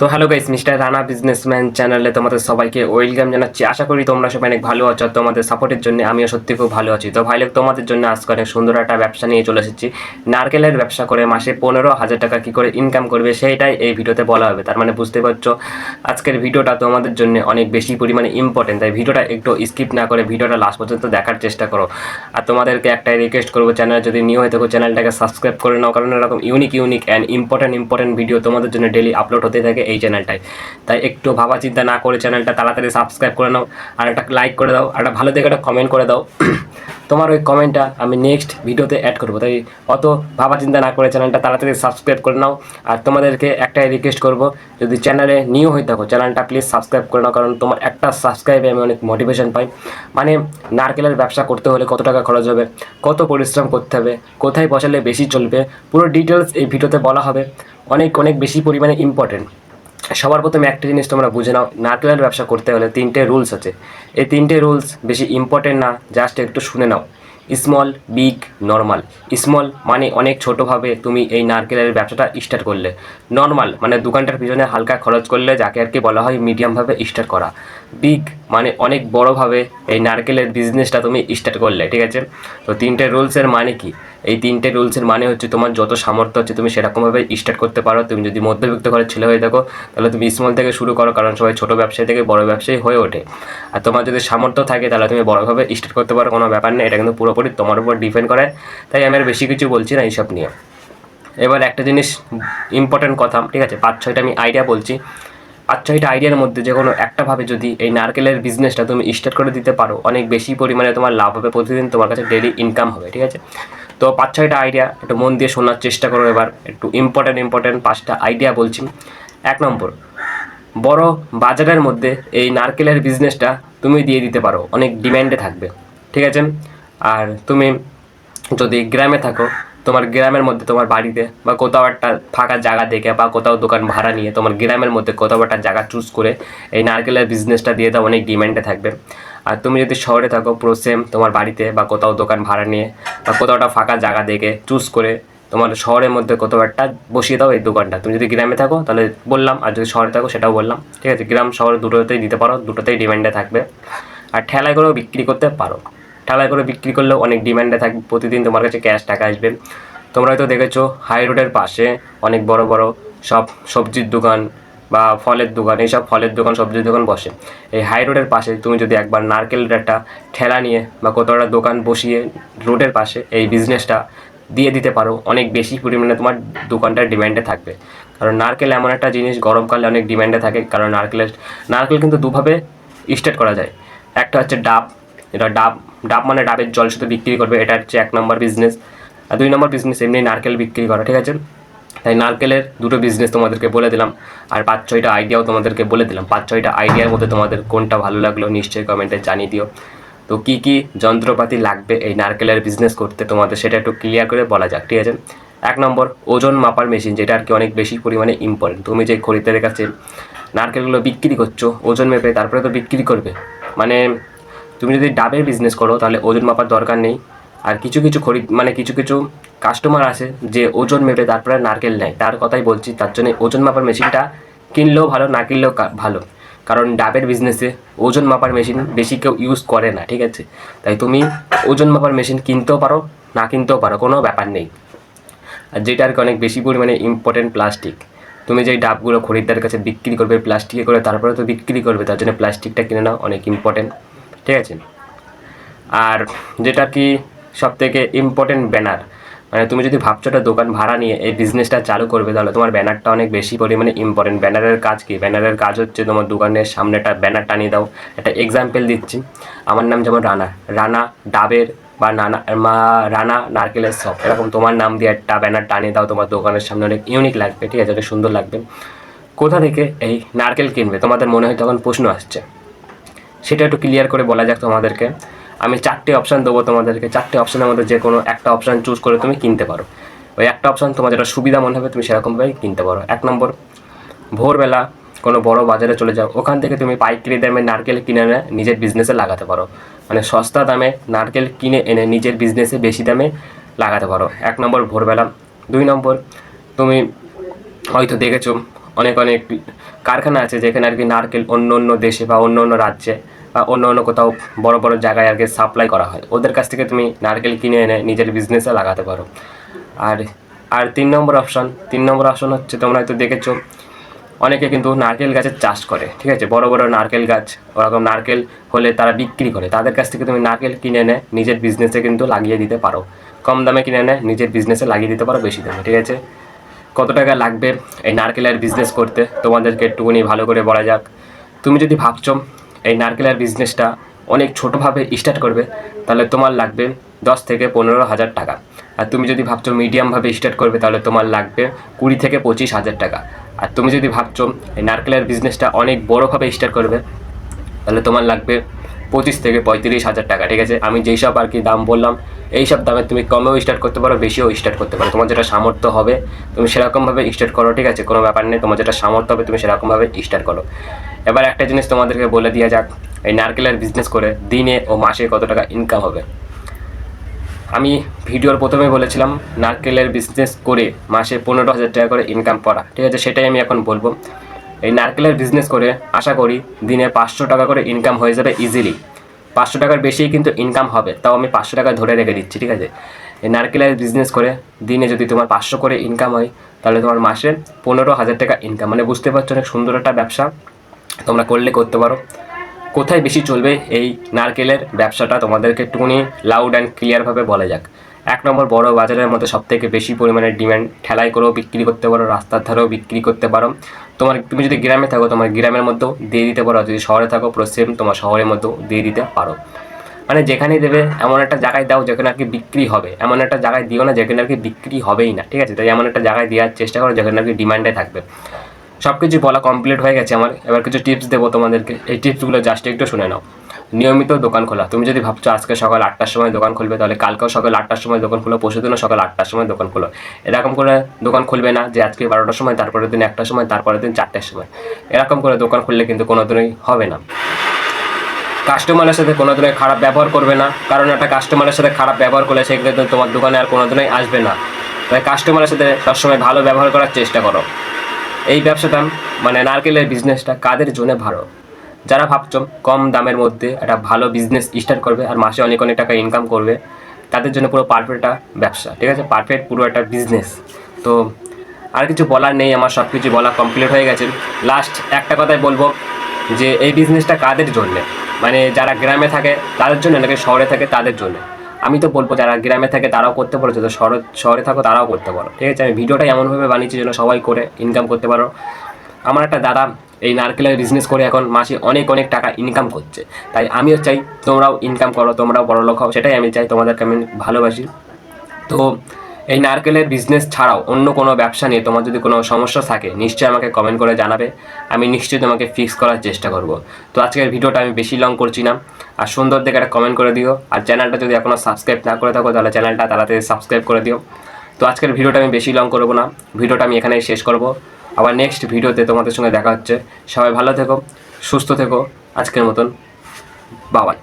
তো hello guys, mister Rana businessman চ্যানেলে তোমাদের সবাইকে ওয়েলকাম জানাচ্ছি। আশা করি তোমরা সবাই অনেক ভালো আছো। তোমাদের সাপোর্টের জন্য আমিও সত্যি খুব ভালো আছি। তো ভাই লোক, তোমাদের জন্য আজকে অনেক সুন্দর একটা ব্যবসা নিয়ে চলে এসেছি। নারকেলের ব্যবসা করে মাসে 15,000 টাকা কী করে ইনকাম করবে সেইটাই এই ভিডিওতে বলা হবে। তার মানে বুঝতে পারছো আজকের ভিডিওটা তোমাদের জন্য অনেক বেশি পরিমাণে ইম্পর্টেন্ট। তাই ভিডিওটা একটু স্কিপ না করে ভিডিওটা লাস্ট পর্যন্ত দেখার চেষ্টা করো। আর তোমাদেরকে একটাই রিকোয়েস্ট করবো, চ্যানেল যদি নিউ হয়ে থাকো চ্যানেলটাকে সাবস্ক্রাইব করে নাও, কারণ এরকম ইউনিক অ্যান্ড ইম্পর্টেন্ট ভিডিও তোমাদের জন্য ডেলি আপলোড হতে থাকে এই চ্যানেলটায়। তাই একটু ভাবা চিন্তা না করে চ্যানেলটা তাড়াতাড়ি সাবস্ক্রাইব করে নাও, আর একটা লাইক করে দাও, আর একটা ভালো দেখে একটা কমেন্ট করে দাও। তোমার ওই কমেন্টটা আমি নেক্সট ভিডিওতে অ্যাড করবো। তাই অত ভাবা চিন্তা না করে চ্যানেলটা তাড়াতাড়ি সাবস্ক্রাইব করে নাও। আর তোমাদেরকে একটাই রিকোয়েস্ট করবো, যদি চ্যানেলে নিউ হয়ে থাকো চ্যানেলটা প্লিজ সাবস্ক্রাইব করে নাও, কারণ তোমার একটা সাবস্ক্রাইবে আমি অনেক মোটিভেশন পাই। মানে নারকেলের ব্যবসা করতে হলে কত টাকা খরচ হবে, কত পরিশ্রম করতে হবে, কোথায় বসালে বেশি চলবে, পুরো ডিটেলস এই ভিডিওতে বলা হবে। অনেক বেশি পরিমাণে ইম্পর্টেন্ট। সবার প্রথমে একটা জিনিস তোমরা বুঝে নাও, নারকেলের ব্যবসা করতে হলে 3টে রুলস আছে। এই 3টে রুলস বেশি ইম্পর্টেন্ট না, জাস্ট একটু শুনে নাও। Small, big, normal. স্মল মানে অনেক ছোটোভাবে তুমি এই নারকেলের ব্যবসাটা স্টার্ট করলে। নর্মাল মানে দোকানটার পিছনে হালকা খরচ করলে, যাকে আর কি বলা হয় মিডিয়ামভাবে স্টার্ট করা। বিগ মানে অনেক বড়োভাবে এই নারকেলের বিজনেসটা তুমি স্টার্ট করলে, ঠিক আছে? তো 3টে রুলসের মানে কি? এই 3টে রুলসের মানে হচ্ছে, তোমার যত সামর্থ্য হচ্ছে তুমি সেরকমভাবে স্টার্ট করতে পারো। তুমি যদি মধ্যবিত্ত ঘরের ছেলে হয়ে থাকো তাহলে তুমি স্মল থেকে শুরু করো, কারণ সবাই ছোটো ব্যবসায়ী থেকে বড় ব্যবসায়ী হয়ে ওঠে। আর তোমার যদি সামর্থ্য থাকে তাহলে তুমি বড়োভাবে স্টার্ট করতে পারো, কোনো ব্যাপার নেই। এটা কিন্তু পুরোপুরি তোমার উপর ডিপেন্ড করে। তাই আমি আর বেশি কিছু বলছি না এইসব নিয়ে। এবার একটা জিনিস ইম্পর্টেন্ট কথা, ঠিক আছে? 5-6টা আমি আইডিয়া বলছি। 5-6টা আইডিয়ার মধ্যে যে কোনো একটাভাবে যদি এই নারকেলের বিজনেসটা তুমি স্টার্ট করে দিতে পারো, অনেক বেশি পরিমাণে তোমার লাভ হবে, প্রতিদিন তোমার কাছে ডেলি ইনকাম হবে, ঠিক আছে? তো 5-6টা আইডিয়া একটু মন দিয়ে শোনার চেষ্টা করো। এবার একটু ইম্পর্টেন্ট 5টা আইডিয়া বলছি। 1 নম্বর, বড় বাজারের মধ্যে এই নারকেলের বিজনেসটা তুমি দিয়ে দিতে পারো, অনেক ডিম্যান্ডে থাকবে, ঠিক আছে? আর তুমি যদি গ্রামে থাকো, তোমার গ্রামের মধ্যে তোমার বাড়িতে বা কোথাও একটা ফাঁকা জায়গা দেখে বা কোথাও দোকান ভাড়া নিয়ে তোমার গ্রামের মধ্যে কোথাও একটা জায়গা চুজ করে এই নারকেলের বিজনেসটা দিয়ে দাও, অনেক ডিম্যান্ডে থাকবে। আর তুমি যদি শহরে থাকো, পুরো সেম তোমার বাড়িতে বা কোথাও দোকান ভাড়া নিয়ে বা কোথাও একটা ফাঁকা জায়গা দেখে চুজ করে তোমার শহরের মধ্যে কোথাও একটা বসিয়ে দাও এই দোকানটা। তুমি যদি গ্রামে থাকো তাহলে বললাম, আর যদি শহরে থাকো সেটাও বললাম, ঠিক আছে? গ্রাম শহর দুটোতেই দিতে পারো, দুটোতেই ডিম্যান্ডে থাকবে। আর ঠেলায় করেও বিক্রি করতে পারো। ঠেলায় করে বিক্রি করলেও অনেক ডিম্যান্ডে থাকবে, প্রতিদিন তোমার কাছে ক্যাশ টাকা আসবে। তোমরা হয়তো দেখেছো হাই রোডের পাশে অনেক বড় বড় সব সবজির দোকান বা ফলের দোকান, এইসব ফলের দোকান সবজির দোকান বসে। এই হাই রোডের পাশে তুমি যদি একবার নারকেলের একটা ঠেলা নিয়ে বা কোথাও একটা দোকান বসিয়ে রোডের পাশে এই বিজনেসটা দিয়ে দিতে পারো, অনেক বেশি পরিমাণে তোমার দোকানটার ডিম্যান্ডে থাকবে। কারণ নারকেল এমন একটা জিনিস গরমকালে অনেক ডিম্যান্ডে থাকে, কারণ নারকেল কিন্তু দুভাবে স্টার্ট করা যায়। একটা হচ্ছে ডাব, এটা ডাব মানে ডাবের জল শুধু বিক্রি করবে, এটা হচ্ছে 1 নম্বর বিজনেস। আর 2 নম্বর বিজনেস এমনি নারকেল বিক্রি করা, ঠিক আছে? তাই নারকেলের দুটো বিজনেস তোমাদেরকে বলে দিলাম, আর 5-6টা আইডিয়াও তোমাদেরকে বলে দিলাম। 5-6টা আইডিয়ার মধ্যে তোমাদের কোনটা ভালো লাগলো নিশ্চয়ই কমেন্টে জানিয়ে দিও। তো কী যন্ত্রপাতি লাগবে এই নারকেলের বিজনেস করতে তোমাদের, সেটা একটু ক্লিয়ার করে বলা যাক, ঠিক আছে? 1 নম্বর, ওজন মাপার মেশিন, যেটা আর কি অনেক বেশি পরিমাণে ইম্পর্টেন্ট। তুমি যে খরিদ্দারের কাছে নারকেলগুলো বিক্রি করছো ওজন মেপে তারপরে তো বিক্রি করবে। মানে তুমি যদি ডাবের বিজনেস করো তাহলে ওজন মাপার দরকার নেই। আর কিছু কিছু কাস্টমার আছে যে ওজন মেপে তারপরে নারকেল নেয়, তার কথাই বলছি। তার জন্য ওজন মাপার মেশিনটা কিনলেও ভালো, না কিনলেও ভালো, কারণ ডাবের বিজনেসে ওজন মাপার মেশিন বেশি কেউ ইউজ করে না, ঠিক আছে? তাই তুমি ওজন মাপার মেশিন কিনতেও পারো, না কিনতেও পারো, কোনো ব্যাপার নেই। আর যেটা আর কি অনেক বেশি পরিমাণে ইম্পর্টেন্ট, প্লাস্টিক। তুমি যেই ডাবগুলো খরিদ্দারের কাছে বিক্রি করবে প্লাস্টিকে করে তারপরে তো বিক্রি করবে, তার জন্য প্লাস্টিকটা কিনে নাও, অনেক ইম্পর্টেন্ট, ঠিক আছে? আর যেটা কি সবথেকে ইম্পর্টেন্ট, ব্যানার। মানে তুমি যদি ভাবছো একটা দোকান ভাড়া নিয়ে এই বিজনেসটা চালু করবে তাহলে তোমার ব্যানারটা অনেক বেশি পরিমাণে ইম্পর্টেন্ট। ব্যানারের কাজ কি? ব্যানারের কাজ হচ্ছে তোমার দোকানের সামনে একটা ব্যানার টানিয়ে দাও। একটা এক্সাম্পল দিচ্ছি, আমার নাম যেমন রানা ডাবের বা রানা নারকেলের শপ, এরকম তোমার নাম দিয়ে একটা ব্যানার টানিয়ে দাও তোমার দোকানের সামনে, অনেক ইউনিক লাগবে, ঠিক আছে? অনেক সুন্দর লাগবে। কোথা থেকে এই নারকেল কিনবে তোমাদের মনে হয় তখন প্রশ্ন আসছে, সেটা একটু ক্লিয়ার করে বলা যাক তোমাদেরকে। আমি 4টে অপশান দেবো তোমাদেরকে, 4টে অপশানের মধ্যে যে কোনো একটা অপশান চুজ করে তুমি কিনতে পারো। ওই একটা অপশান তোমার যেটা সুবিধা মনে হবে তুমি সেরকমভাবেই কিনতে পারো। 1 নম্বর, ভোরবেলা কোনো বড় বাজারে চলে যাও, ওখান থেকে তুমি পাইকারি দামে নারকেল কিনে এনে নিজের বিজনেসে লাগাতে পারো। মানে সস্তা দামে নারকেল কিনে এনে নিজের বিজনেসে বেশি দামে লাগাতে পারো। 1 নম্বর ভোরবেলা। 2 নম্বর, তুমি হয়তো দেখেছো অনেক অনেক কারখানা আছে যেখানে আর কি নারকেল অন্য অন্য দেশে বা অন্য অন্য রাজ্যে বা অন্য অন্য কোথাও বড় বড় জায়গায় আর কি সাপ্লাই করা হয়। ওদের কাছ থেকে তুমি নারকেল কিনে এনে নিজের বিজনেসে লাগাতে পারো। আর আর 3 নম্বর অপশন হচ্ছে, তোমরা হয়তো দেখেছো অনেকে কিন্তু নারকেল গাছের চাষ করে, ঠিক আছে, বড় বড় নারকেল গাছ, ওরকম নারকেল হলে তারা বিক্রি করে। তাদের কাছ থেকে তুমি নারকেল কিনে এনে নিজের বিজনেসে কিন্তু লাগিয়ে দিতে পারো। কম দামে কিনে এনে নিজের বিজনেসে লাগিয়ে দিতে পারো বেশি দামে, ঠিক আছে। কত টাকা লাগবে এই নারকেলের বিজনেস করতে তোমাদেরকে একটুখানি ভালো করে বলা যাক। তুমি যদি ভাবছো এই নারকেলের বিজনেসটা অনেক ছোটোভাবে স্টার্ট করবে, তাহলে তোমার লাগবে 10 থেকে 15 হাজার টাকা। আর তুমি যদি ভাবছো মিডিয়ামভাবে স্টার্ট করবে, তাহলে তোমার লাগবে 20 থেকে 25 হাজার টাকা। আর তুমি যদি ভাবছো এই নারকেলের বিজনেসটা অনেক বড়োভাবে স্টার্ট করবে, তাহলে তোমার লাগবে 25 থেকে 35 হাজার টাকা, ঠিক আছে। আমি যেই সব আর কি দাম বললাম, এই সব দামে তুমি কমেও স্টার্ট করতে পারো, বেশিও স্টার্ট করতে পারো। তোমার যেটা সামর্থ্য হবে তুমি সেরকমভাবে স্টার্ট করো, ঠিক আছে, কোনো ব্যাপার নেই। তোমার যেটা সামর্থ্য হবে তুমি সেরকমভাবে স্টার্ট করো। এবার একটা জিনিস তোমাদেরকে বলে দেওয়া যাক, এই নারকেলের বিজনেস করে দিনে ও মাসে কত টাকা ইনকাম হবে। আমি ভিডিওর প্রথমে বলেছিলাম নারকেলের বিজনেস করে মাসে 15,000 টাকা করে ইনকাম করা, ঠিক আছে, সেটাই আমি এখন বলবো। এই নারকেলের বিজনেস করে আশা করি দিনে 500 টাকা করে ইনকাম হয়ে যাবে ইজিলি। 500 টাকার বেশিই কিন্তু ইনকাম হবে, তাও আমি 500 টাকা ধরে রেখে দিচ্ছি, ঠিক আছে। এই নারকেলের বিজনেস করে দিনে যদি তোমার 500 করে ইনকাম হয়, তাহলে তোমার মাসে 15,000 টাকা ইনকাম, মানে বুঝতে পারছো অনেক সুন্দর একটা ব্যবসা তোমরা করতে পারো। কোথায় বেশি চলবে এই নারকেলের ব্যবসাটা তোমাদেরকে একটুখানি লাউড অ্যান্ড ক্লিয়ারভাবে বলা যাক। 1 নম্বর, বড় বাজারের মধ্যে সবথেকে বেশি পরিমাণে ডিমান্ড, ঠেলাই করেও বিক্রি করতে পারো, রাস্তার ধারেও বিক্রি করতে পারো। তুমি যদি গ্রামে থাকো তোমার গ্রামের মধ্যেও দিয়ে দিতে পারো, যদি শহরে থাকো পুরো সেম তোমার শহরের মধ্যেও দিয়ে দিতে পারো। মানে যেখানেই দেবে এমন একটা জায়গায় দাও যেখানে আর কি বিক্রি হবে, এমন একটা জায়গায় দিও না যেখানে আর কি বিক্রি হবেই না, ঠিক আছে। তাই এমন একটা জায়গায় দেওয়ার চেষ্টা করো যেখানে আর কি ডিমান্ডে থাকবে। সব কিছু বলা কমপ্লিট হয়ে গেছে আমার, এবার কিছু টিপস দেবো তোমাদেরকে। এই টিপসগুলো জাস্ট একটু শুনে নাও। নিয়মিত দোকান খোলা। তুমি যদি ভাবছো আজকে সকাল 8টার সময় দোকান খুলবে, তাহলে কালকেও সকাল 8টার সময় দোকান খোলো, পরশুদিনও সকাল 8টার সময় দোকান খোলো। এরকম করে দোকান খুলবে না যে আজকে 12টার সময়, তারপরের দিন 1টার সময়, তারপরের দিন 4টার সময়। এরকম করে দোকান খুললে কিন্তু কোনো দিনই হবে না। কাস্টমারের সাথে কোনো দিনই খারাপ ব্যবহার করবে না, কারণ একটা কাস্টমারের সাথে খারাপ ব্যবহার করলে সেক্ষেত্রে তোমার দোকানে আর কোনো দিনই আসবে না। তাই কাস্টমারের সাথে সবসময় ভালো ব্যবহার করার চেষ্টা করো। এই ব্যবসাটা মানে নারকেলের বিজনেসটা কাদের জন্য ভালো? যারা ভাবছো কম দামের মধ্যে একটা ভালো বিজনেস স্টার্ট করবে আর মাসে অনেক অনেক টাকা ইনকাম করবে, তাদের জন্য পুরো পারফেক্ট একটা ব্যবসা, ঠিক আছে, পারফেক্ট পুরো একটা বিজনেস। তো আর কিছু বলার নেই, আমার সব কিছু বলা কমপ্লিট হয়ে গেছে। লাস্ট একটা কথাই বলবো যে এই বিজনেসটা কাদের জন্যে, মানে যারা গ্রামে থাকে তাদের জন্য নাকি শহরে থাকে তাদের জন্য? আমি তো বলবো যারা গ্রামে থাকে তারাও করতে পারো, যদি শহরে থাকো তারাও করতে পারো, ঠিক আছে। আমি ভিডিওটা এমনভাবে বানিয়েছি যেন সবাই করে ইনকাম করতে পারো। আমার একটা দাদা এই নারকেলের বিজনেস করে এখন মাসে অনেক অনেক টাকা ইনকাম করছে, তাই আমিও চাই তোমরাও ইনকাম করো, তোমরাও বড়লোক হও, সেটাই আমি চাই, তোমাদেরকে আমি ভালোবাসি। তো এই নারকেলের বিজনেস ছাড়াও অন্য কোনো ব্যবসা নিয়ে তোমার যদি কোনো সমস্যা থাকে নিশ্চয়ই আমাকে কমেন্ট করে জানাবে, আমি নিশ্চয়ই তোমাকে ফিক্স করার চেষ্টা করব। তো আজকের ভিডিওটা আমি বেশি লং করছি না, আর সুন্দর দেখে একটা কমেন্ট করে দিও, আর চ্যানেলটা যদি এখনও সাবস্ক্রাইব না করে থাকো তাহলে চ্যানেলটা তাড়াতাড়ি সাবস্ক্রাইব করে দিও। তো আজকের ভিডিওটা আমি বেশি লং করবো না, ভিডিওটা আমি এখানেই শেষ করব। আবার নেক্সট ভিডিওতে তোমাদের সঙ্গে দেখা হচ্ছে। সবাই ভালো থেকো, সুস্থ থেকো, আজকের মতন বাবাই।